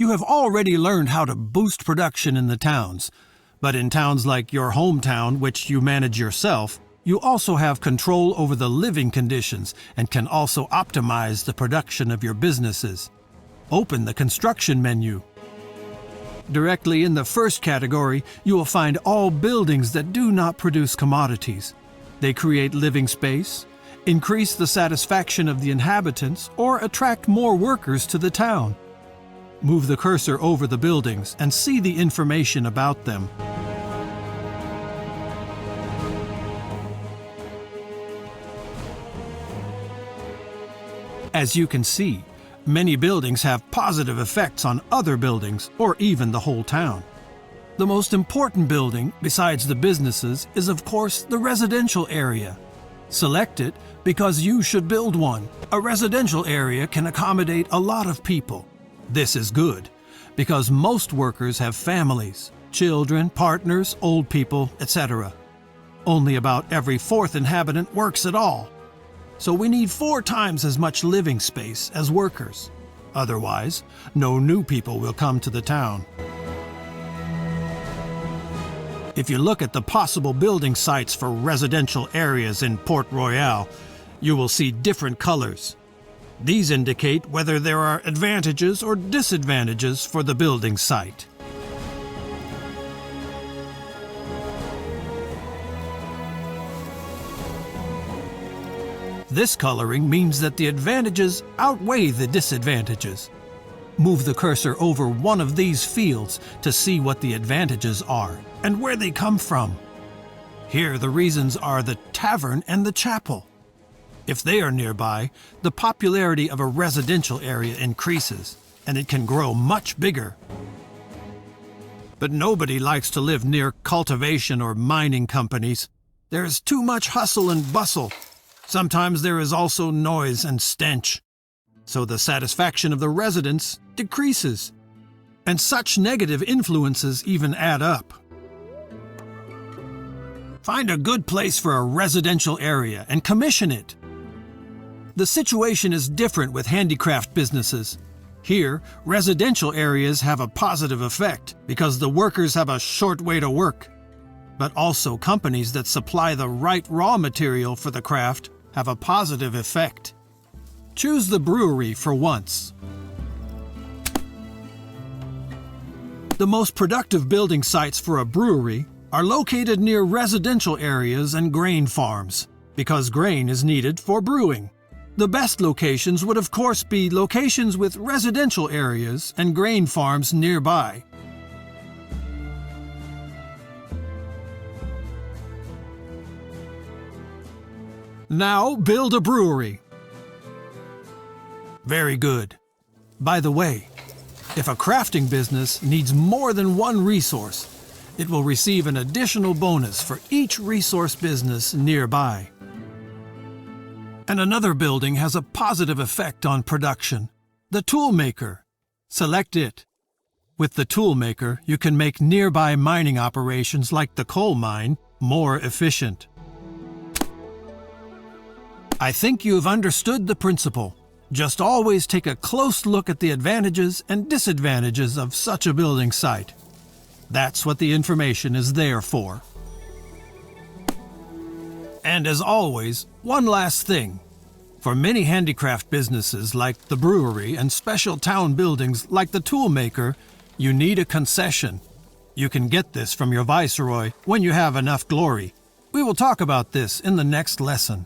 You have already learned how to boost production in the towns, but in towns like your hometown, which you manage yourself, you also have control over the living conditions and can also optimize the production of your businesses. Open the construction menu. Directly in the first category, you will find all buildings that do not produce commodities. They create living space, increase the satisfaction of the inhabitants, or attract more workers to the town. Move the cursor over the buildings and see the information about them. As you can see, many buildings have positive effects on other buildings or even the whole town. The most important building, besides the businesses, is of course the residential area. Select it because you should build one. A residential area can accommodate a lot of people. This is good because most workers have families, children, partners, old people, etc. Only about every fourth inhabitant works at all. So we need 4 times as much living space as workers. Otherwise, no new people will come to the town. If you look at the possible building sites for residential areas in Port Royale, you will see different colors. These indicate whether there are advantages or disadvantages for the building site. This coloring means that the advantages outweigh the disadvantages. Move the cursor over one of these fields to see what the advantages are and where they come from. Here the reasons are the tavern and the chapel. If they are nearby, the popularity of a residential area increases, and it can grow much bigger. But nobody likes to live near cultivation or mining companies. There is too much hustle and bustle. Sometimes there is also noise and stench. So the satisfaction of the residents decreases. And such negative influences even add up. Find a good place for a residential area and commission it. The situation is different with handicraft businesses. Here, residential areas have a positive effect because the workers have a short way to work. But also companies that supply the right raw material for the craft have a positive effect. Choose the brewery for once. The most productive building sites for a brewery are located near residential areas and grain farms, because grain is needed for brewing. The best locations would of course be locations with residential areas and grain farms nearby. Now build a brewery. Very good. By the way, if a crafting business needs more than one resource, it will receive an additional bonus for each resource business nearby. And another building has a positive effect on production. The toolmaker. Select it. With the toolmaker, you can make nearby mining operations like the coal mine more efficient. I think you've understood the principle. Just always take a close look at the advantages and disadvantages of such a building site. That's what the information is there for. And as always, one last thing. For many handicraft businesses like the brewery and special town buildings like the toolmaker, you need a concession. You can get this from your viceroy when you have enough glory. We will talk about this in the next lesson.